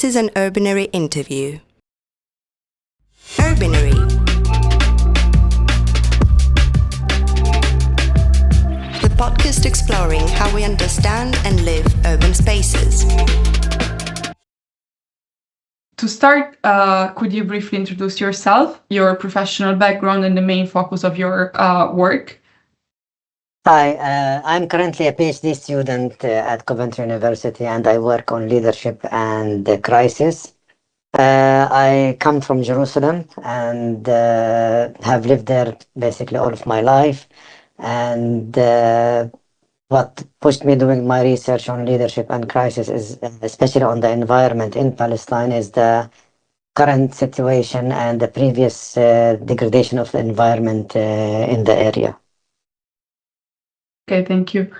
is an Urbanary interview. Urbanary. The podcast exploring how we understand and live urban spaces. To start, could you briefly introduce yourself, your professional background, and the main focus of your work? Hi, I'm currently a PhD student at Coventry University, and I work on leadership and crisis. I come from Jerusalem and have lived there basically all of my life. And what pushed me doing my research on leadership and crisis is, especially on the environment in Palestine, is the current situation and the previous degradation of the environment in the area. Okay, thank you.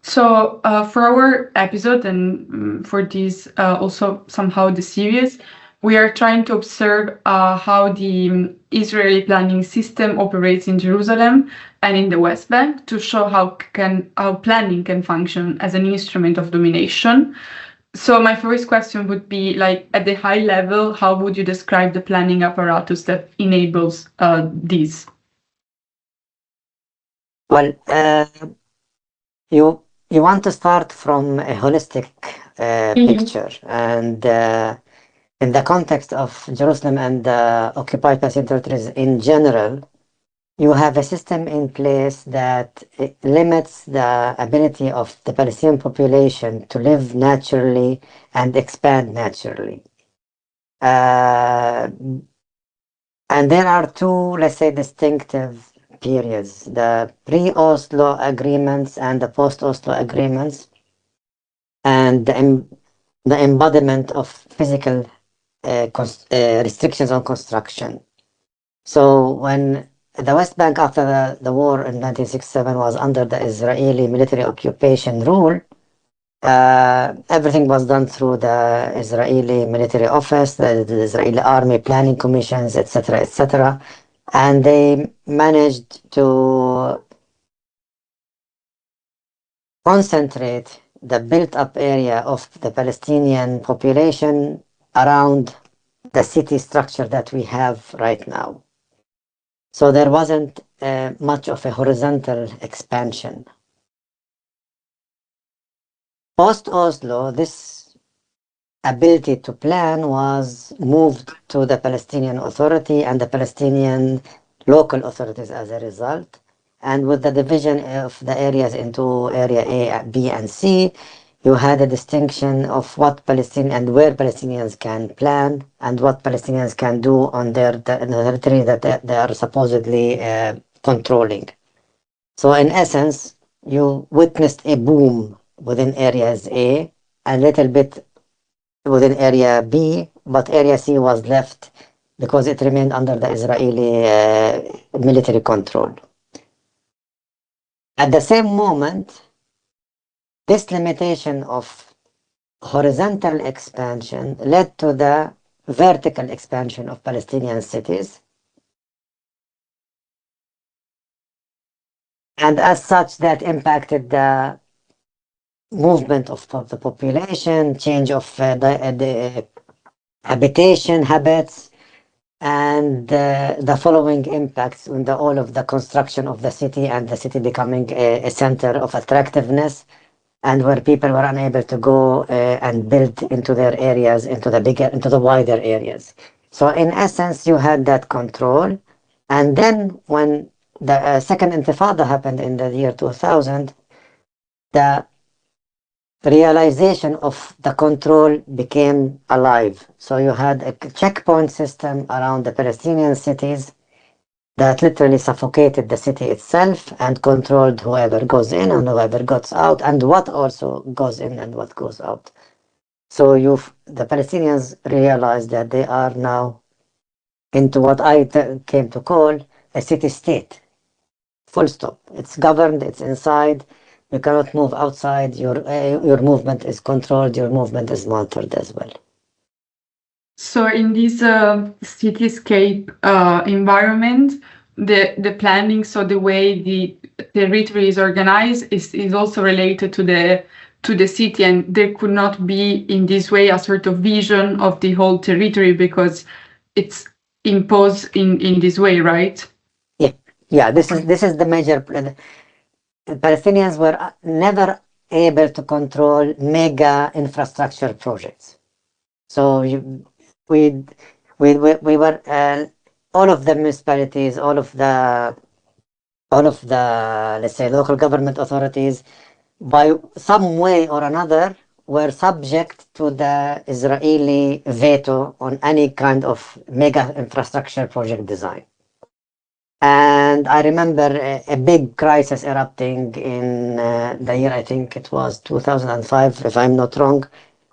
So for our episode and for this also somehow the series, we are trying to observe how the Israeli planning system operates in Jerusalem and in the West Bank to show how planning can function as an instrument of domination. So my first question would be, like, at the high level, how would you describe the planning apparatus that enables this? Well, you want to start from a holistic picture, and in the context of Jerusalem and the occupied Palestinian territories in general, you have a system in place that limits the ability of the Palestinian population to live naturally and expand naturally. And there are two, let's say, distinctive periods: the pre-Oslo agreements and the post-Oslo agreements, and the embodiment of physical restrictions on construction. So when the West Bank after the war in 1967 was under the Israeli military occupation rule, everything was done through the Israeli military office, the Israeli army planning commissions, etc., etc. And they managed to concentrate the built-up area of the Palestinian population around the city structure that we have right now. So there wasn't much of a horizontal expansion. Post-Oslo, this ability to plan was moved to the Palestinian Authority and the Palestinian local authorities as a result. And with the division of the areas into area A, B, and C, you had a distinction of what and where Palestinians can plan and what Palestinians can do on their territory that they are supposedly controlling. So in essence, you witnessed a boom within areas A, a little bit within area B, but area C was left because it remained under the Israeli military control. At the same moment, this limitation of horizontal expansion led to the vertical expansion of Palestinian cities. And as such, that impacted the movement of the population, change of the habitation habits, and the following impacts on all of the construction of the city, and the city becoming a center of attractiveness, and where people were unable to go and build into their areas, into the wider areas. So in essence, you had that control. And then when the second Intifada happened in the year 2000, the realization of the control became alive. So you had a checkpoint system around the Palestinian cities that literally suffocated the city itself and controlled whoever goes in and whoever goes out, and what also goes in and what goes out. So the Palestinians realized that they are now into what I came to call a city-state. Full stop. It's governed, it's inside. You cannot move outside. Your movement is controlled. Your movement is monitored as well. So in this cityscape environment, the planning, so the way the territory is organized, is also related to the to the city, and there could not be in this way a sort of vision of the whole territory because it's imposed in this way, right? Yeah. This is the major. The Palestinians were never able to control mega infrastructure projects. So we were all of the municipalities, all of the let's say local government authorities, by some way or another, were subject to the Israeli veto on any kind of mega infrastructure project design. And I remember a big crisis erupting in the year, I think it was 2005, if I'm not wrong,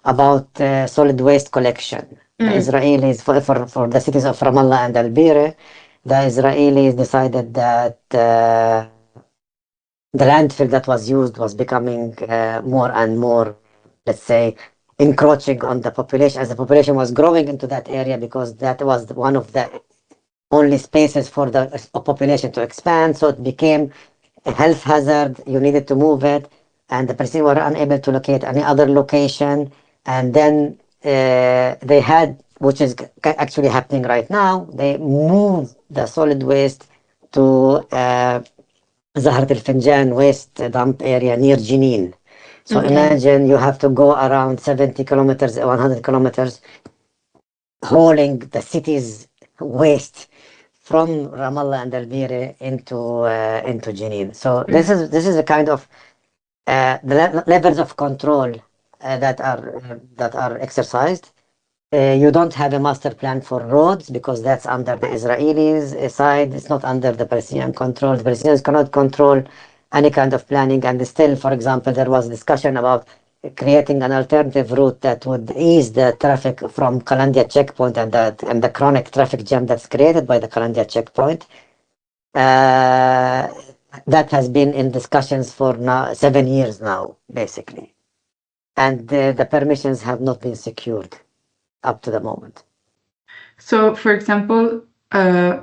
about solid waste collection. The Israelis, for the cities of Ramallah and Al-Bire, the Israelis decided that the landfill that was used was becoming more and more, let's say, encroaching on the population as the population was growing into that area, because that was one of the only spaces for the population to expand. So it became a health hazard. You needed to move it, and the Palestinians were unable to locate any other location. And then they had, which is actually happening right now, they moved the solid waste to Zahrat al-Finjan waste dump area near Jenin. So imagine you have to go around 70 kilometers, 100 kilometers, hauling the city's waste from Ramallah and Al-Bire into Jenin. So this is a kind of the levels of control that are exercised. You don't have a master plan for roads because that's under the Israelis side. It's not under the Palestinian control. The Palestinians cannot control any kind of planning. And still, for example, there was discussion about creating an alternative route that would ease the traffic from Kalandia checkpoint and the chronic traffic jam that's created by the Kalandia checkpoint. That has been in discussions for now 7 years now, basically. And the permissions have not been secured up to the moment. So, for example,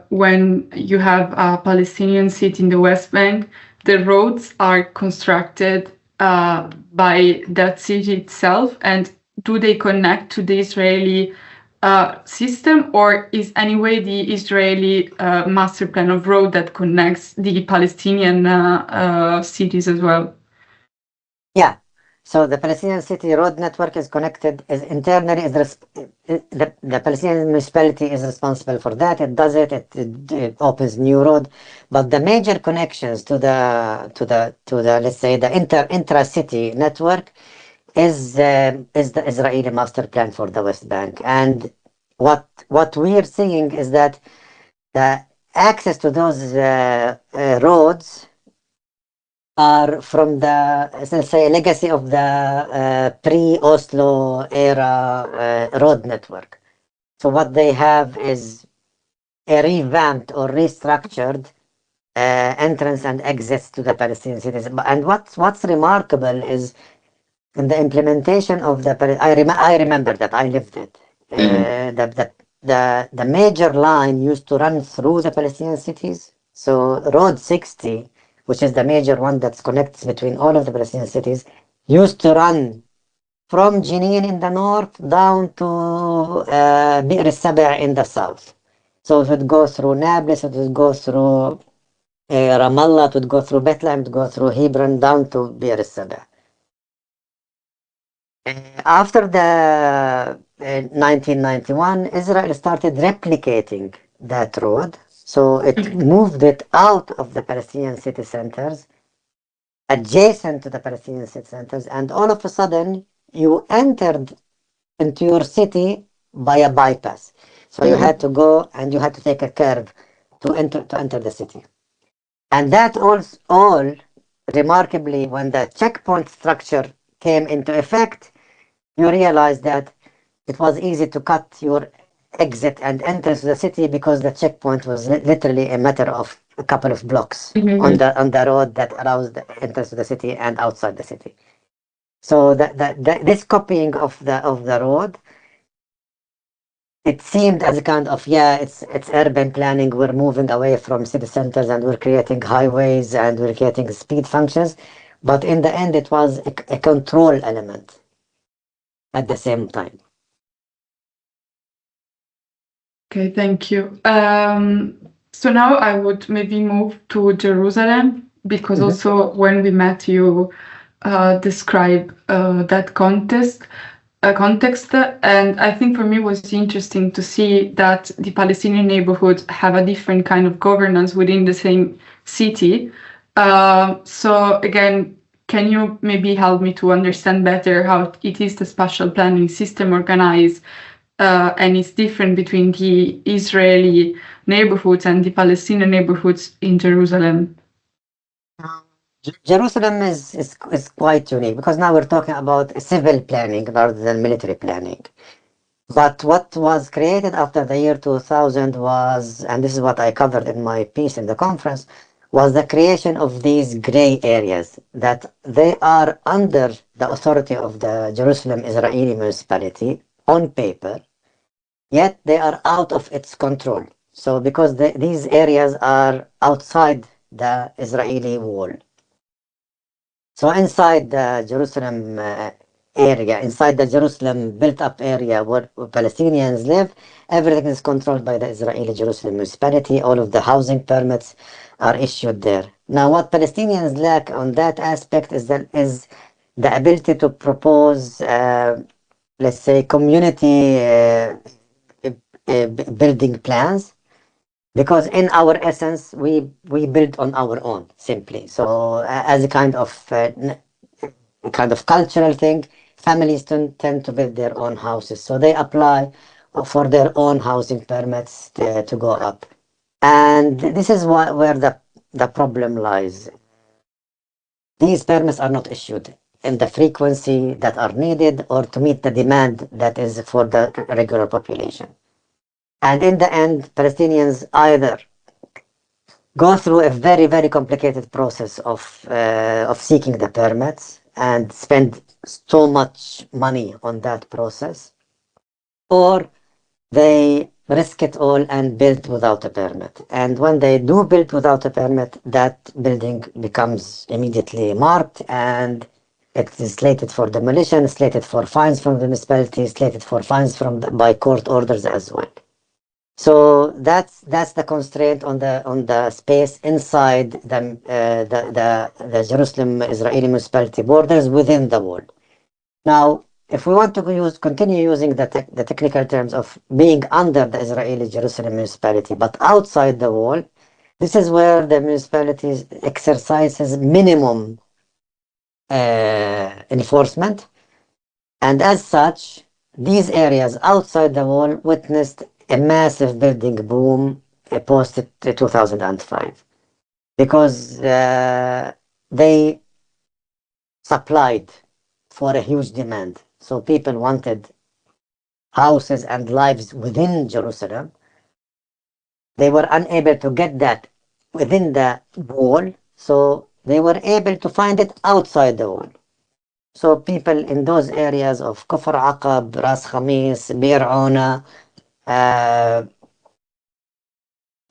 when you have a Palestinian city in the West Bank, the roads are constructed by that city itself, and do they connect to the Israeli system, or is anyway the Israeli master plan of road that connects the Palestinian cities as well? Yeah. So the Palestinian city road network is connected, is internally, the Palestinian municipality is responsible for that. It does it, it opens new road. But the major connections to the let's say the intra-city network is the Israeli master plan for the West Bank. And what we are seeing is that the access to those roads are from the, let's say, legacy of the pre-Oslo era road network. So what they have is a revamped or restructured entrance and exits to the Palestinian cities. And what's remarkable is in the implementation of the, I remember that, I lived it. The major line used to run through the Palestinian cities. So Road 60, which is the major one that connects between all of the Palestinian cities, used to run from Jenin in the north down to Bir Saba in the south. So it would go through Nablus, it would go through Ramallah, it would go through Bethlehem, it would go through Hebron down to Bir Saba. After the 1991, Israel started replicating that road. So it moved it out of the Palestinian city centers, adjacent to the Palestinian city centers, and all of a sudden you entered into your city by a bypass. So you had to go and you had to take a curve to enter the city. And that all remarkably, when the checkpoint structure came into effect, you realize that it was easy to cut your exit and entrance to the city because the checkpoint was literally a matter of a couple of blocks on the road that allows the entrance to the city and outside the city. So this copying of the road, it seemed as a kind of, it's urban planning. We're moving away from city centers and we're creating highways and we're creating speed functions. But in the end, it was a control element at the same time. Okay, thank you. So now I would maybe move to Jerusalem, because also when we met you describe that context, and I think for me it was interesting to see that the Palestinian neighborhoods have a different kind of governance within the same city. So again, can you maybe help me to understand better how it is the spatial planning system organized, and it's different between the Israeli neighborhoods and the Palestinian neighborhoods in Jerusalem? Jerusalem is quite unique because now we're talking about civil planning rather than military planning. But what was created after the year 2000 was, and this is what I covered in my piece in the conference, was the creation of these gray areas that they are under the authority of the Jerusalem Israeli municipality on paper, yet they are out of its control. So because these areas are outside the Israeli wall. So inside the Jerusalem area, inside the Jerusalem built-up area where Palestinians live, everything is controlled by the Israeli Jerusalem municipality. All of the housing permits are issued there. Now, what Palestinians lack on that aspect is the ability to propose, let's say, community building plans. Because in our essence, we build on our own simply. So as a kind of cultural thing, families tend to build their own houses. So they apply for their own housing permits to go up. And this is where the problem lies. These permits are not issued in the frequency that are needed or to meet the demand that is for the regular population. And in the end, Palestinians either go through a very, very complicated process of seeking the permits and spend so much money on that process, or they risk it all and build without a permit. And when they do build without a permit, that building becomes immediately marked and it is slated for demolition, slated for fines from the municipality, slated for fines by court orders as well. So that's the constraint on the space inside the Jerusalem Israeli municipality borders within the wall. Now, if we want to continue using the technical terms of being under the Israeli Jerusalem municipality but outside the wall, this is where the municipality exercises minimum enforcement, and as such, these areas outside the wall witnessed a massive building boom post 2005 because they supplied for a huge demand. So people wanted houses and lives within Jerusalem. They were unable to get that within the wall, so they were able to find it outside the wall. So people in those areas of Kufr Aqab, Ras Khamis, Bir Ona,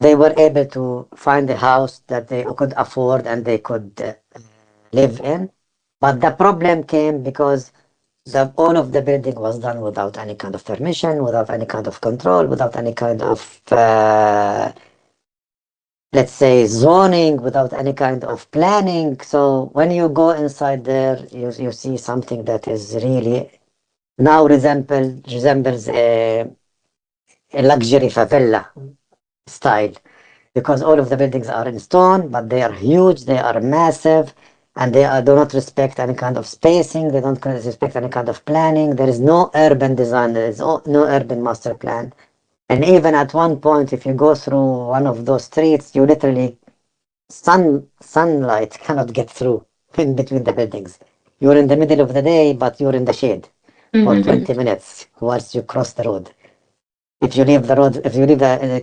they were able to find a house that they could afford and they could live in. But the problem came because all of the building was done without any kind of permission, without any kind of control, without any kind of, let's say, zoning, without any kind of planning. So when you go inside there, you see something that is really now resembles a luxury favela style, because all of the buildings are in stone, but they are huge, they are massive, and they do not respect any kind of spacing, they don't respect any kind of planning. There is no urban design, there is no urban master plan. And even at one point, if you go through one of those streets, you literally, sunlight cannot get through in between the buildings. You're in the middle of the day, but you're in the shade for 20 minutes once you cross the road. If you leave the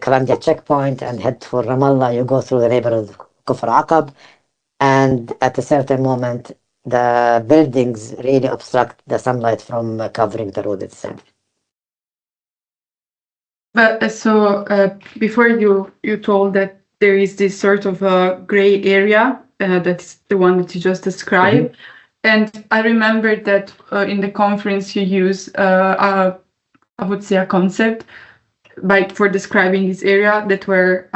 Kalandia checkpoint and head for Ramallah, you go through the neighborhood of Kufr Aqab, and at a certain moment, the buildings really obstruct the sunlight from covering the road itself. But so before you told that there is this sort of a gray area that's the one that you just described. And I remember that in the conference you use, I would say, a concept for describing this area that were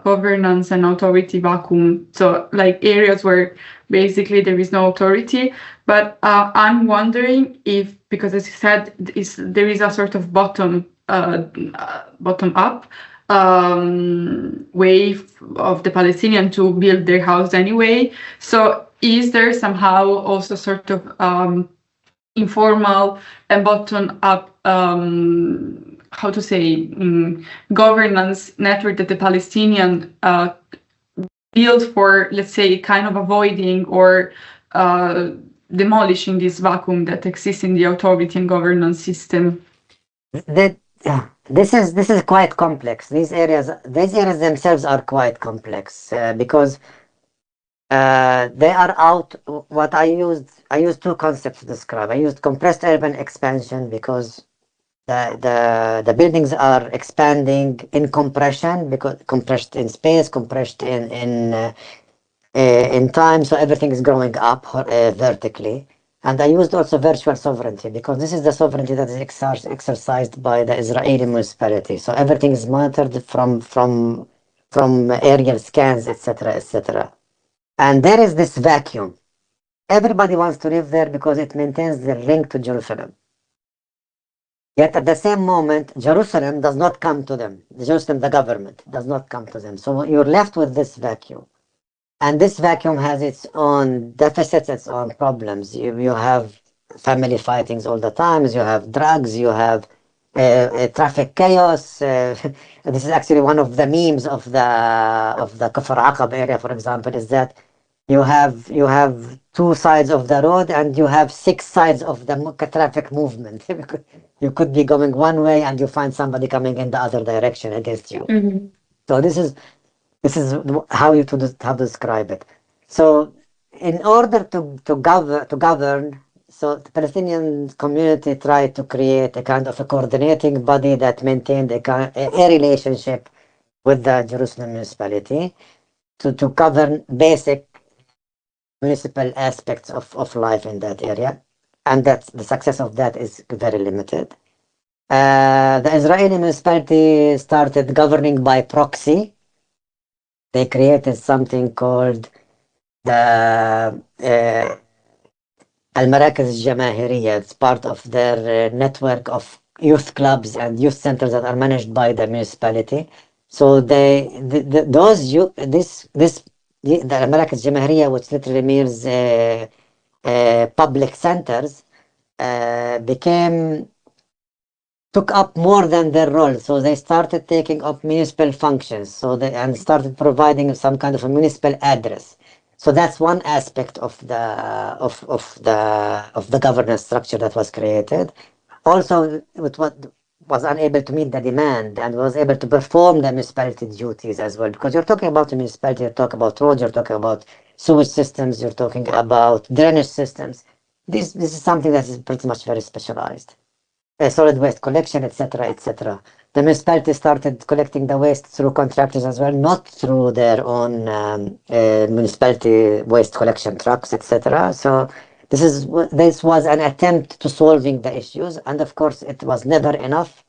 governance and authority vacuum. So like areas where basically there is no authority. But I'm wondering if, because as you said, there is a sort of bottom up way of the Palestinian to build their house anyway. So is there somehow also sort of informal and bottom up how to say governance network that the Palestinian build for, let's say, kind of avoiding or demolishing this vacuum that exists in the authority and governance system? This is quite complex. These areas themselves are quite complex because they are out. What I used two concepts to describe. I used compressed urban expansion because the buildings are expanding in compression, because compressed in space, compressed in time, so everything is growing up vertically. And I used also virtual sovereignty because this is the sovereignty that is exercised by the Israeli municipality. So everything is monitored from aerial scans, etc., etc. And there is this vacuum. Everybody wants to live there because it maintains the link to Jerusalem. Yet at the same moment, Jerusalem does not come to them. Jerusalem, the government, does not come to them. So you're left with this vacuum. And this vacuum has its own deficits, its own problems. You have family fightings all the time. You have drugs. You have traffic chaos. This is actually one of the memes of the Kafar Aqab area, for example, is that you have two sides of the road and you have six sides of the traffic movement. You could be going one way and you find somebody coming in the other direction against you. Mm-hmm. So this is how to describe it. So in order to govern, so the Palestinian community tried to create a kind of a coordinating body that maintained a relationship with the Jerusalem municipality to govern basic municipal aspects of life in that area. And that the success of that is very limited. The Israeli municipality started governing by proxy. They created something called the Al-Marakis Jamahiriya. It's part of their network of youth clubs and youth centers that are managed by the municipality. So the Al-Marakis Jamahiriya, which literally means public centers, took up more than their role. So they started taking up municipal functions. And started providing some kind of a municipal address. So that's one aspect of the governance structure that was created. Also, with what was unable to meet the demand and was able to perform the municipality duties as well. Because you're talking about a municipality, you're talking about roads, you're talking about sewage systems, you're talking about drainage systems. This is something that is pretty much very specialized. Solid waste collection, etc., etc. The municipality started collecting the waste through contractors as well, not through their own municipality waste collection trucks, etc. So this was an attempt to solving the issues, and of course it was never enough,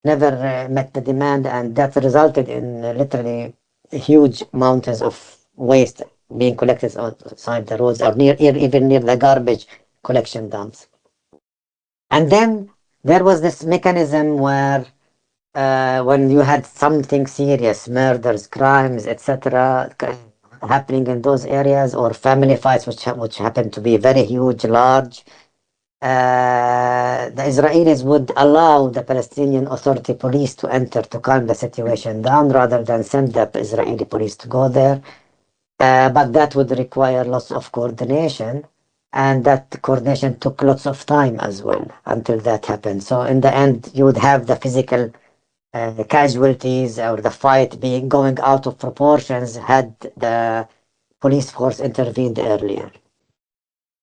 never met the demand, and that resulted in literally huge mountains of waste being collected outside the roads or even near the garbage collection dumps. And then there was this mechanism where when you had something serious, murders, crimes, etc., happening in those areas, or family fights which happened to be very huge, large, the Israelis would allow the Palestinian Authority police to enter to calm the situation down rather than send the Israeli police to go there. But that would require lots of coordination. And that coordination took lots of time as well until that happened. So in the end, you would have the physical casualties or the fight going out of proportions had the police force intervened earlier.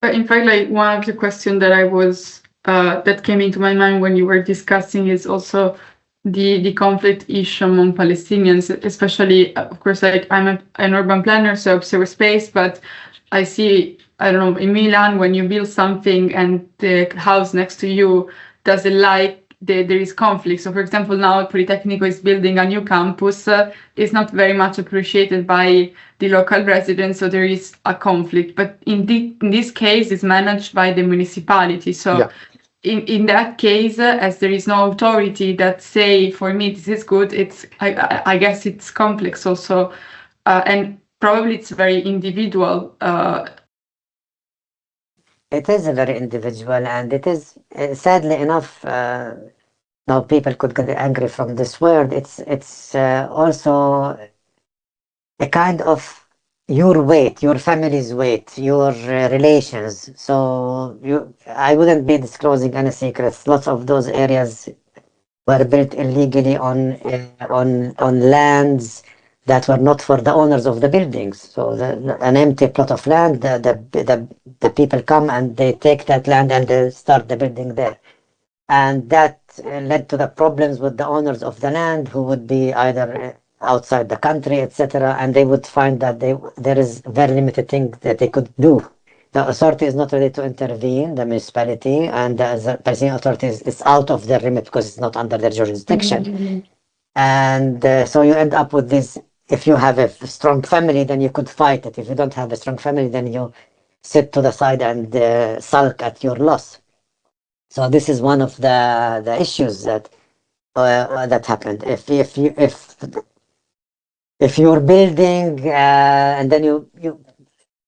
In fact, like one of the questions that I was that came into my mind when you were discussing is also the conflict issue among Palestinians, especially, of course, like an urban planner, so I observe space, but I see, I don't know, in Milan, when you build something and the house next to you doesn't like, there is conflict. So, for example, now Politecnico is building a new campus. It's not very much appreciated by the local residents, so there is a conflict. But in this case, it's managed by the municipality. So. Yeah. In that case, as there is no authority that say, for me, this is good, I guess it's complex also. And probably it's very individual. It is a very individual, and it is sadly enough. Now people could get angry from this word. It's also a kind of your weight, your family's weight, your relations. So I wouldn't be disclosing any secrets. Lots of those areas were built illegally on lands that were not for the owners of the buildings. So an empty plot of land, the people come and they take that land and they start the building there. And that led to the problems with the owners of the land, who would be either outside the country, etc., and they would find that there is very limited thing that they could do. The authority is not ready to intervene, the municipality, and the Palestinian authority is out of their remit because it's not under their jurisdiction. And so you end up with this. If you have a strong family, then you could fight it. If you don't have a strong family, then you sit to the side and sulk at your loss. So this is one of the issues that happened. If you're building and then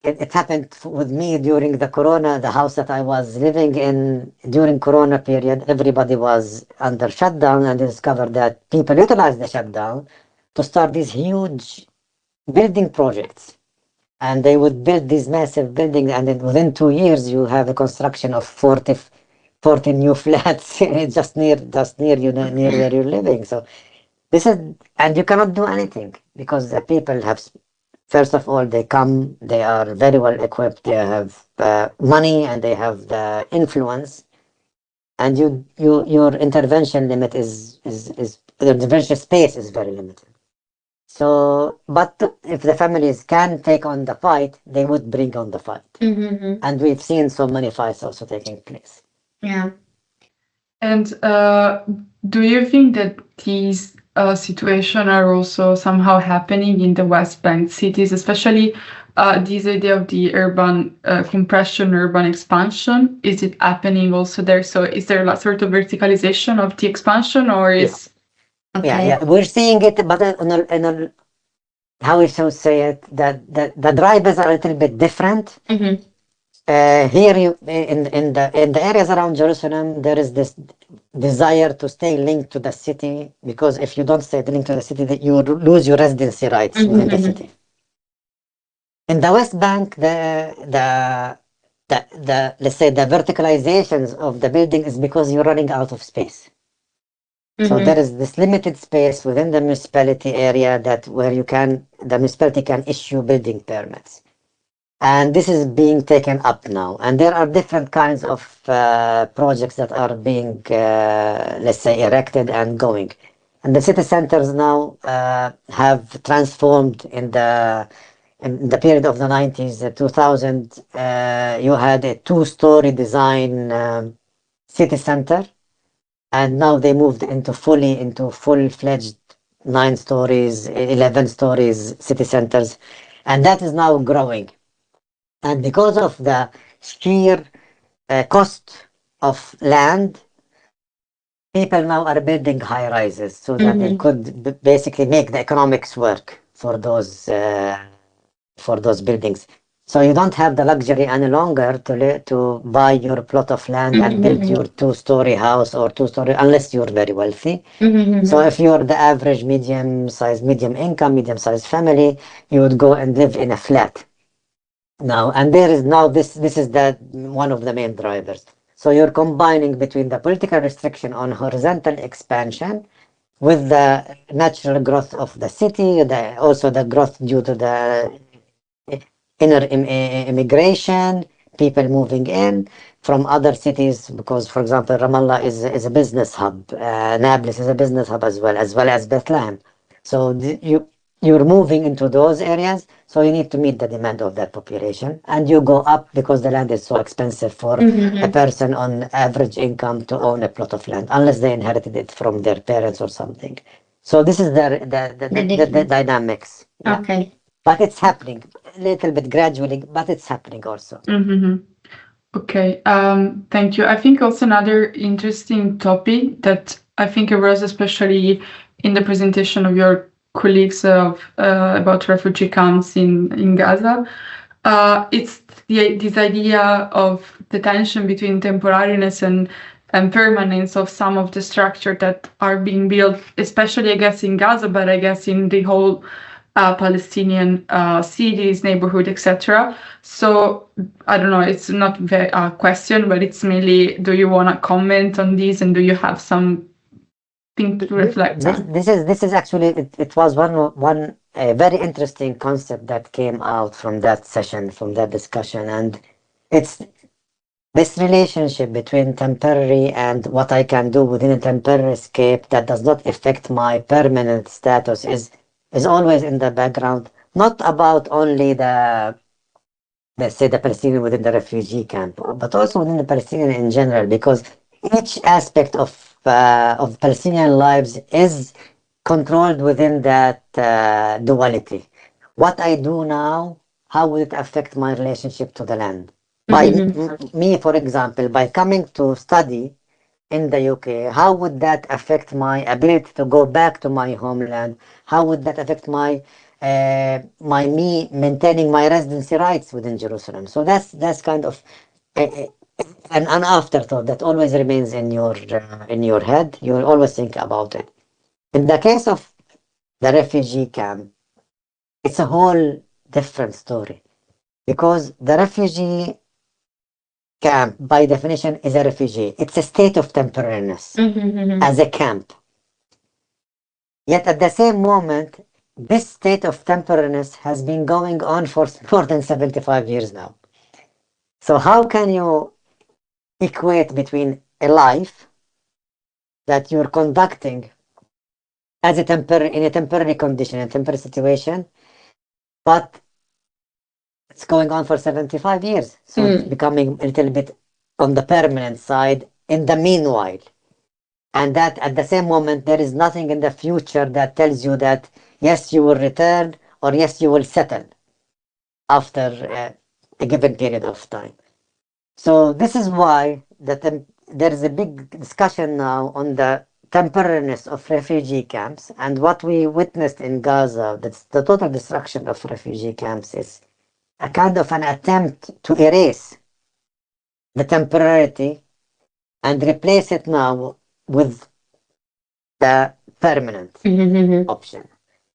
it happened with me during the Corona, the house that I was living in during Corona period, everybody was under shutdown, and discovered that people utilized the shutdown to start these huge building projects. And they would build these massive buildings, and within 2 years you have a construction of 40 new flats just near you, near where you're living. So this is, and you cannot do anything because the people have, first of all, they come, they are very well equipped, they have money, and they have the influence, and your intervention limit is the intervention space is very limited. So, but if the families can take on the fight, they would bring on the fight. And we've seen so many fights also taking place. Yeah. And do you think that these situations are also somehow happening in the West Bank cities, especially this idea of the urban compression, urban expansion? Is it happening also there? So is there a sort of verticalization of the expansion, or is... Okay. Yeah, we're seeing it, but in a how we should say it, that the drivers are a little bit different. Here, in the areas around Jerusalem, there is this desire to stay linked to the city, because if you don't stay linked to the city, you lose your residency rights within the city. In the West Bank, the let's say the verticalizations of the building is because you're running out of space. So there is this limited space within the municipality area where the municipality can issue building permits. And this is being taken up now. And there are different kinds of projects that are being, let's say, erected and going. And the city centers now have transformed in the period of the 90s, 2000. You had a 2-story design city center. And now they moved into full-fledged 9 stories, 11 stories city centers. And that is now growing. And because of the sheer cost of land, people now are building high rises so that they could basically make the economics work for those buildings. So you don't have the luxury any longer to buy your plot of land and build your 2-story house or 2-story, unless you're very wealthy. So if you're the average medium income, medium-sized family, you would go and live in a flat. Now, and there is now this is one of the main drivers. So you're combining between the political restriction on horizontal expansion with the natural growth of the city, also the growth due to the inner immigration, people moving in from other cities because, for example, Ramallah is a business hub. Nablus is a business hub as well as Bethlehem. So you're moving into those areas, so you need to meet the demand of that population, and you go up because the land is so expensive for a person on average income to own a plot of land, unless they inherited it from their parents or something. So this is the dynamics. Yeah. Okay. But it's happening a little bit gradually, but it's happening also. Okay, thank you. I think also another interesting topic that I think arose especially in the presentation of your colleagues about refugee camps in Gaza. It's this idea of the tension between temporariness and permanence of some of the structure that are being built, especially I guess in Gaza, but I guess in the whole Palestinian cities, neighborhood, etc. So I don't know, it's not a question, but it's mainly, do you want to comment on this, and do you have something to reflect on? This is actually it was one a very interesting concept that came out from that session, from that discussion, and it's this relationship between temporary and what I can do within a temporary escape that does not affect my permanent status is always in the background, not about only let's say the Palestinian within the refugee camp, but also within the Palestinian in general, because each aspect of Palestinian lives is controlled within that duality. What I do now, how will it affect my relationship to the land? By me, for example, by coming to study in the UK, how would that affect my ability to go back to my homeland? How would that affect me maintaining my residency rights within Jerusalem? So that's kind of an afterthought that always remains in your head. You will always think about it. In the case of the refugee camp, it's a whole different story, because the refugee camp, by definition, is a refugee. It's a state of temporariness as a camp. Yet at the same moment, this state of temporariness has been going on for more than 75 years now. So how can you equate between a life that you're conducting as in a temporary condition, in a temporary situation, but it's going on for 75 years. So it's becoming a little bit on the permanent side in the meanwhile. And that at the same moment, there is nothing in the future that tells you that, yes, you will return or yes, you will settle after a given period of time. So this is why there is a big discussion now on the temporariness of refugee camps, and what we witnessed in Gaza, that's the total destruction of refugee camps, is a kind of an attempt to erase the temporarity and replace it now with the permanent option.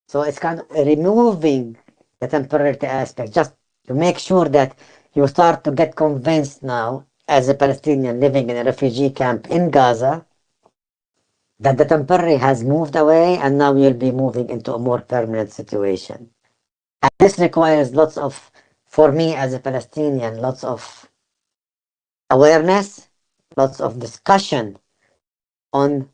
So it's kind of removing the temporarity aspect, just to make sure that you start to get convinced now, as a Palestinian living in a refugee camp in Gaza, that the temporary has moved away and now you'll be moving into a more permanent situation. And this requires for me as a Palestinian, lots of awareness, lots of discussion on,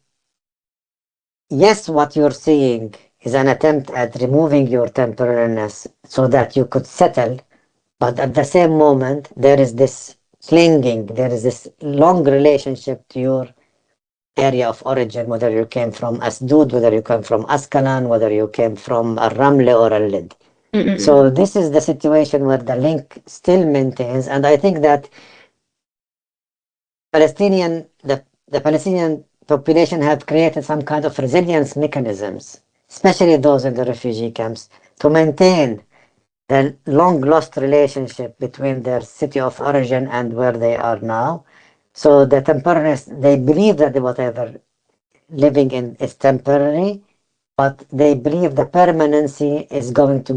yes, what you're seeing is an attempt at removing your temporariness so that you could settle, but at the same moment, there is this clinging, there is this long relationship to your area of origin, whether you came from Asdod, whether you came from Ascalon, whether you came from a Ramle or a Lid. So this is the situation where the link still maintains, and I think that the Palestinian population have created some kind of resilience mechanisms, especially those in the refugee camps, to maintain the long lost relationship between their city of origin and where they are now. So the temporariness, they believe that whatever living in is temporary, but they believe the permanency is going to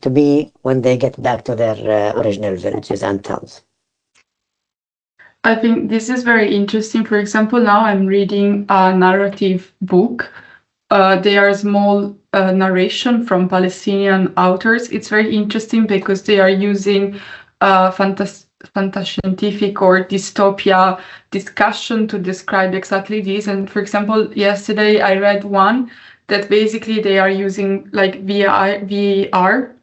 be when they get back to their original villages and towns. I think this is very interesting. For example, now I'm reading a narrative book. They are small narration from Palestinian authors. It's very interesting because they are using fantascientific or dystopia discussion to describe exactly this. And for example, yesterday I read one that basically they are using like VR.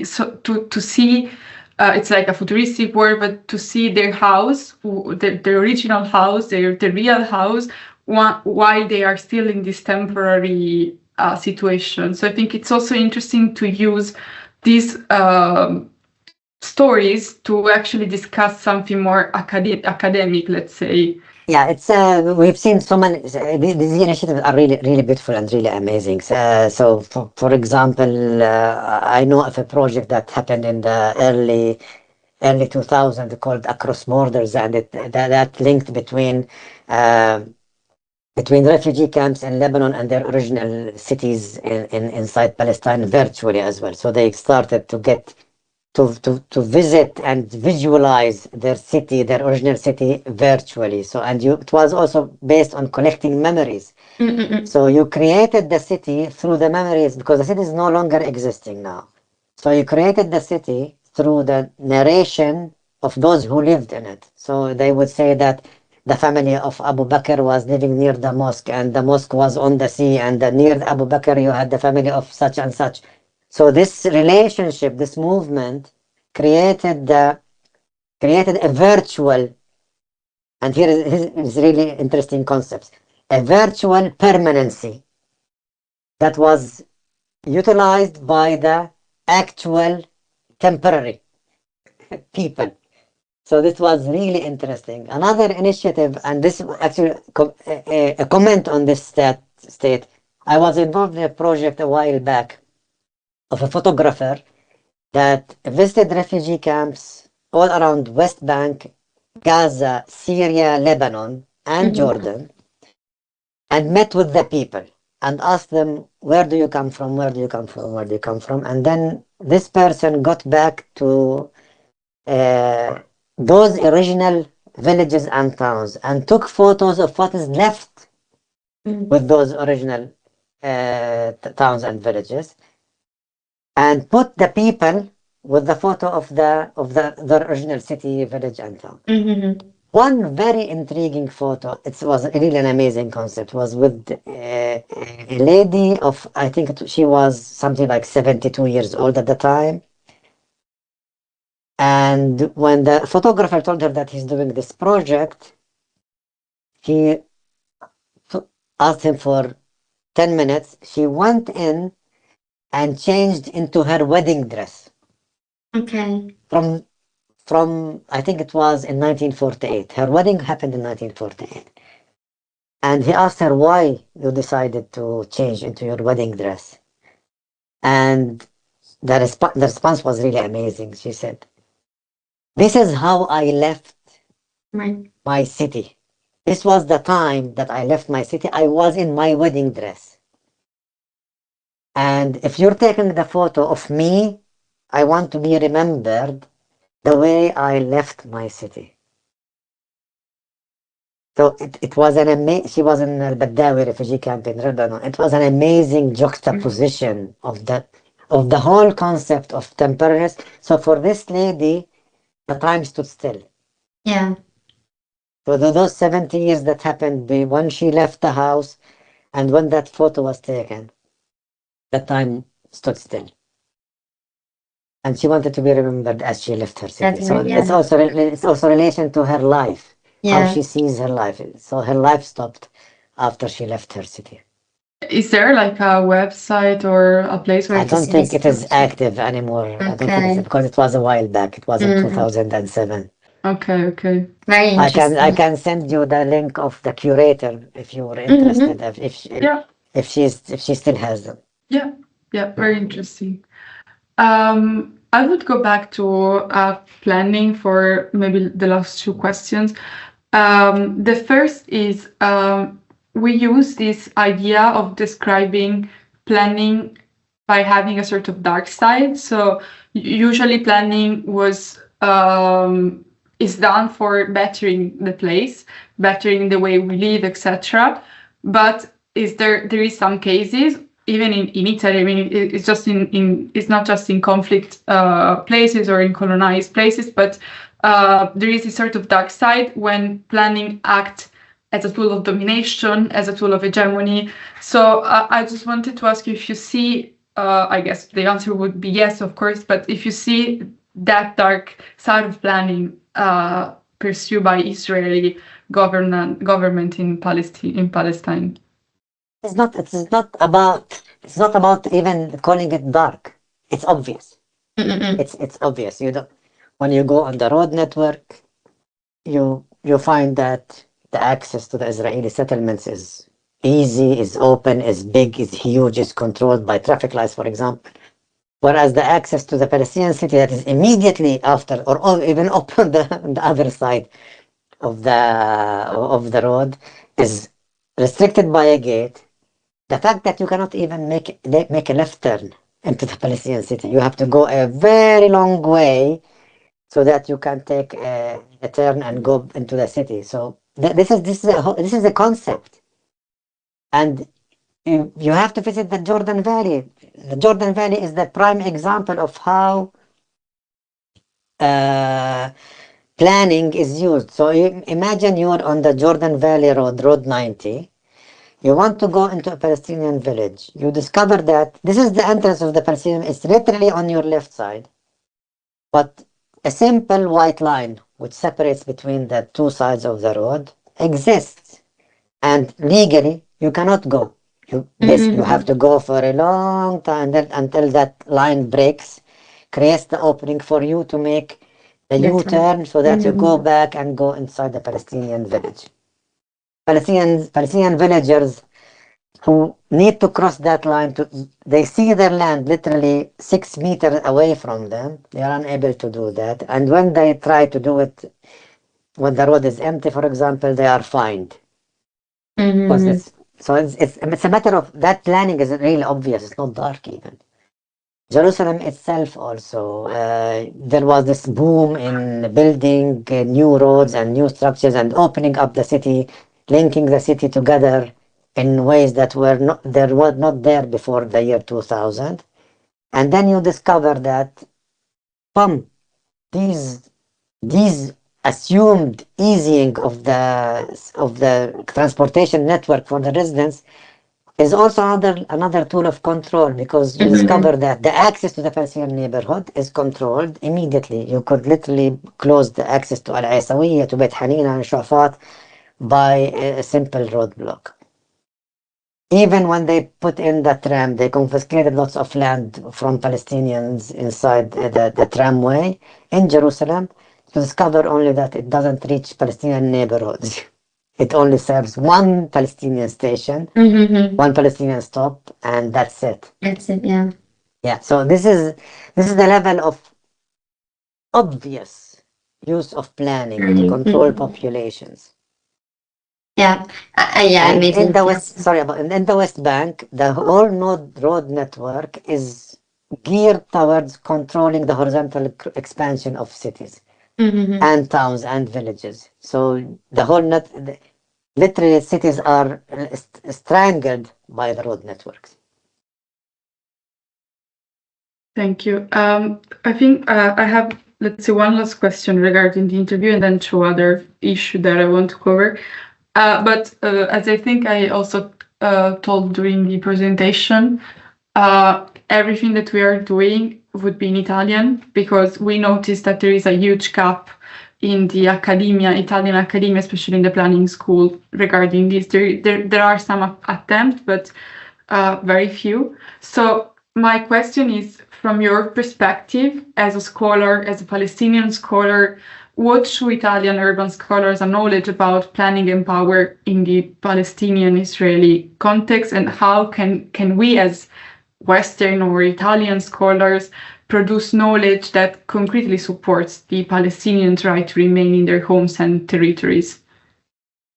So to see, it's like a futuristic world, but to see their house, the original house, the real house, while they are still in this temporary situation. So I think it's also interesting to use these stories to actually discuss something more academic, let's say. Yeah, it's we've seen so many. These initiatives are really beautiful and really amazing. So, for example, I know of a project that happened in the early 2000s called Across Borders, and that linked between refugee camps in Lebanon and their original cities inside Palestine virtually as well. So they started to get to visit and visualize their city, their original city virtually. So it was also based on collecting memories. So you created the city through the memories, because the city is no longer existing now. So you created the city through the narration of those who lived in it. So they would say that the family of Abu Bakr was living near the mosque, and the mosque was on the sea, and near Abu Bakr you had the family of such and such. So this relationship, this movement created a virtual, and here is really interesting concepts, a virtual permanency that was utilized by the actual temporary people. So this was really interesting. Another initiative, and this actually a comment on this state. I was involved in a project a while back of a photographer that visited refugee camps all around West Bank, Gaza, Syria, Lebanon, and Jordan, and met with the people and asked them, where do you come from? Where do you come from? Where do you come from? And then this person got back to those original villages and towns and took photos of what is left with those original towns and villages, and put the people with the photo of the original city, village, and town. One very intriguing photo, it was really an amazing concept, was with a lady of, I think she was something like 72 years old at the time. And when the photographer told her that he's doing this project, he asked him for 10 minutes. She went in and changed into her wedding dress. Okay. From I think it was in 1948. Her wedding happened in 1948. And he asked her why you decided to change into your wedding dress. And the response was really amazing. She said, this is how I left my city. This was the time that I left my city. I was in my wedding dress. And if you're taking the photo of me, I want to be remembered the way I left my city. So it was an amazing, she was in al-Badawi refugee camp in Lebanon. It was an amazing juxtaposition of the whole concept of temporariness. So for this lady, the time stood still. Yeah. So those 70 years that happened when she left the house and when that photo was taken, the time stood still. And she wanted to be remembered as she left her city. That's So right, yeah. it's also relation to her life, Yeah. how she sees her life. So her life stopped after she left her city. Is there like a website or a place where I you don't can think see it is this? active anymore. I don't think Okay. because it was a while back. It was in 2007. Okay. Very interesting. I can send you the link of the curator if you were interested. Yeah. If she still has them. Yeah, very interesting. I would go back to planning for maybe the last two questions. The first is we use this idea of describing planning by having a sort of dark side. So usually planning is done for bettering the place, bettering the way we live, etc. But there is some cases, even in Italy. I mean, it's just it's not just in conflict places or in colonized places, but there is this sort of dark side when planning acts as a tool of domination, as a tool of hegemony. So I just wanted to ask you if you see, I guess the answer would be yes, of course, but if you see that dark side of planning pursued by Israeli government in Palestine. It's not about even calling it dark. It's obvious. It's obvious. When you go on the road network, you find that the access to the Israeli settlements is easy, is open, is big, is huge, is controlled by traffic lights, for example. Whereas the access to the Palestinian city that is immediately after, or even on the other side of the road, is restricted by a gate. The fact that you cannot even make a left turn into the Palestinian city, you have to go a very long way so that you can take a turn and go into the city. So this is a concept, and you have to visit the Jordan Valley. The Jordan Valley is the prime example of how planning is used. So imagine you're on the Jordan Valley Road, Road 90. You want to go into a Palestinian village. You discover that this is the entrance of the Palestinian. It's literally on your left side, but a simple white line which separates between the two sides of the road exists, and legally you cannot go. You have to go for a long time until that line breaks, creates the opening for you to make a U-turn so that you go back and go inside the Palestinian village. Palestinian villagers who need to cross that line, they see their land literally 6 meters away from them. They are unable to do that. And when they try to do it, when the road is empty, for example, they are fined. So it's a matter of that planning is really obvious. It's not dark even. Jerusalem itself also, there was this boom in building new roads and new structures and opening up the city, linking the city together in ways that were not there before the year 2000. And then you discover that these assumed easing of the transportation network for the residents is also another tool of control, because you discover that the access to the Palestinian neighborhood is controlled immediately. You could literally close the access to Al Aisawiyya, to Beit Hanina and Shafat by a simple roadblock. Even when they put in the tram, they confiscated lots of land from Palestinians inside the tramway in Jerusalem, to discover only that it doesn't reach Palestinian neighborhoods. It only serves one Palestinian station, one Palestinian stop, and that's it. That's it, yeah. Yeah, so this is the level of obvious use of planning to control populations. Yeah, And amazing. in the West Bank, the whole road network is geared towards controlling the horizontal expansion of cities and towns and villages. So the whole literally cities are strangled by the road networks. Thank you. I think I have, let's say, one last question regarding the interview, and then two other issues that I want to cover. But as I think I also told during the presentation, everything that we are doing would be in Italian, because we noticed that there is a huge gap in the Italian academia, especially in the planning school, regarding this. There are some attempts, but very few. So my question is, from your perspective as a scholar, as a Palestinian scholar, what should Italian urban scholars knowledge about planning and power in the Palestinian-Israeli context, and how can we as Western or Italian scholars produce knowledge that concretely supports the Palestinians' right to remain in their homes and territories?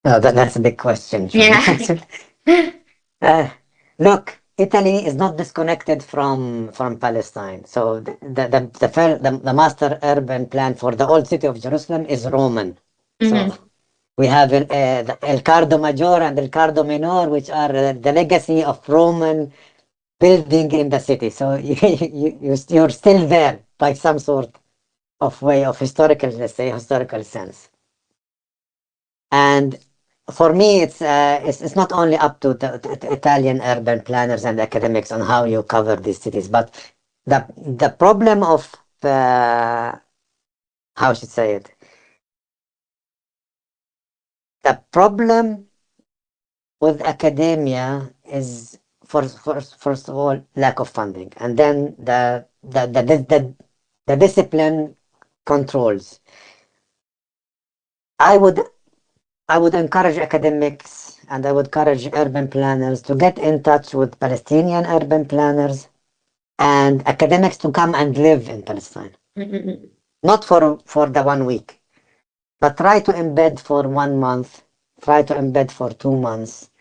Oh, that's a big question. Yeah. Look, Italy is not disconnected from Palestine. So the master urban plan for the old city of Jerusalem is Roman. So we have the El Cardo Major and El Cardo Menor, which are the legacy of Roman building in the city. So you're still there by some sort. historical, let's say, historical sense. And for me, it's not only up to the Italian urban planners and academics on how you cover these cities, but the problem of how should I say it? The problem with academia is first of all lack of funding, and then the discipline controls. I would encourage academics and I would encourage urban planners to get in touch with Palestinian urban planners and academics to come and live in Palestine. Not for the 1 week, but try to embed for 1 month, try to embed for 2 months,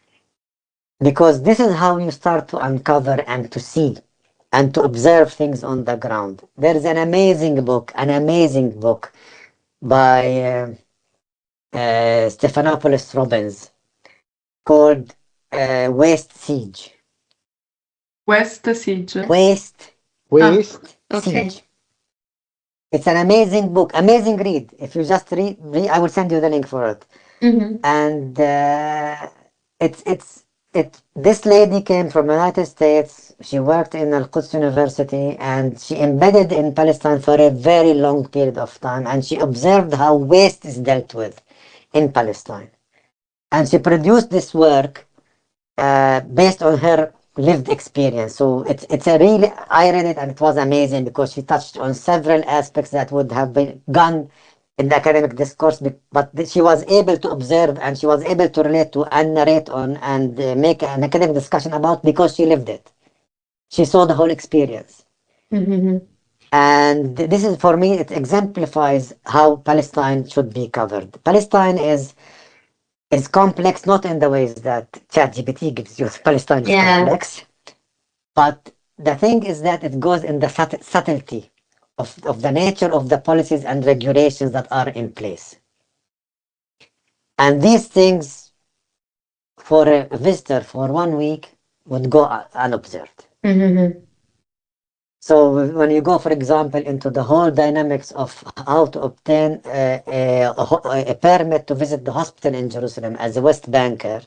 because this is how you start to uncover and to see and to observe things on the ground. There is an amazing book by Stephanopoulos Robbins called Waste Siege. West Siege. Waste Okay. Siege. It's an amazing book, amazing read. If you just read, I will send you the link for it. And this lady came from the United States. She worked in Al-Quds University and she embedded in Palestine for a very long period of time, and she observed how waste is dealt with in Palestine. And she produced this work based on her lived experience. So it's a really, I read it and it was amazing because she touched on several aspects that would have been gone in the academic discourse, but she was able to observe and she was able to relate to and narrate on and make an academic discussion about, because she lived it. She saw the whole experience. And this is, for me, it exemplifies how Palestine should be covered. Palestine is complex, not in the ways that ChatGPT gives you. Palestine is complex, but the thing is that it goes in the subtlety of the nature of the policies and regulations that are in place. And these things, for a visitor for 1 week, would go unobserved. So when you go, for example, into the whole dynamics of how to obtain a permit to visit the hospital in Jerusalem as a West Banker,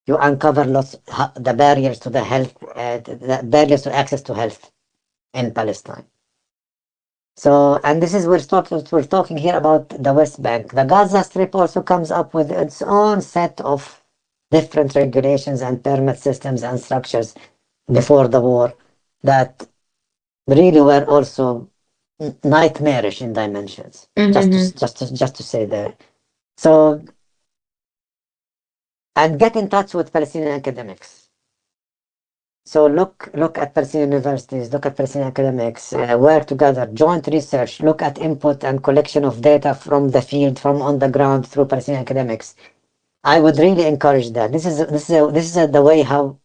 you uncover the barriers to the health, the barriers to access to health in Palestine. So, and this is, we're talking here about the West Bank. The Gaza Strip also comes up with its own set of different regulations and permit systems and structures before the war that really were also nightmarish in dimensions. Just to say that. So, and get in touch with Palestinian academics. So look at Palestinian universities, look at Palestinian academics, work together, joint research, look at input and collection of data from the field, from on the ground through Palestinian academics. I would really encourage that. This is the way how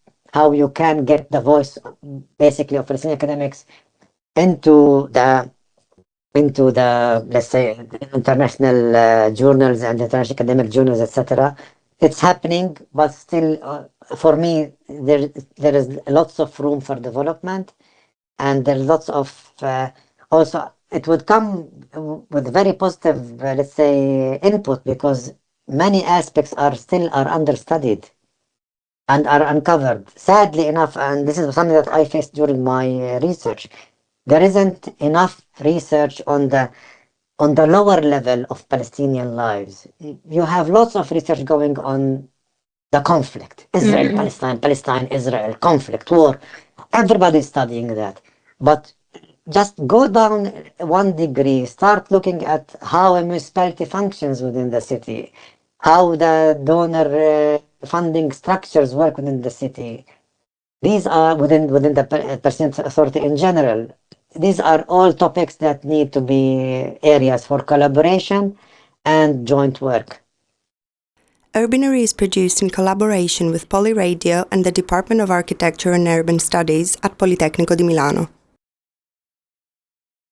you can get the voice, basically, of Palestinian academics into the let's say international journals and international academic journals, etc. It's happening, but still, for me, there is lots of room for development, and there's lots of also it would come with very positive, let's say, input, because many aspects are understudied and are uncovered. Sadly enough, and this is something that I faced during my research, there isn't enough research on the lower level of Palestinian lives. You have lots of research going on the conflict, Israel, Palestine, Palestine, Israel, conflict, war. Everybody's studying that. But just go down 1 degree, start looking at how a municipality functions within the city, how the donor funding structures work within the city. These are within the Palestinian Authority in general. These are all topics that need to be areas for collaboration and joint work. Urbinary is produced in collaboration with Poly Radio and the Department of Architecture and Urban Studies at Politecnico di Milano.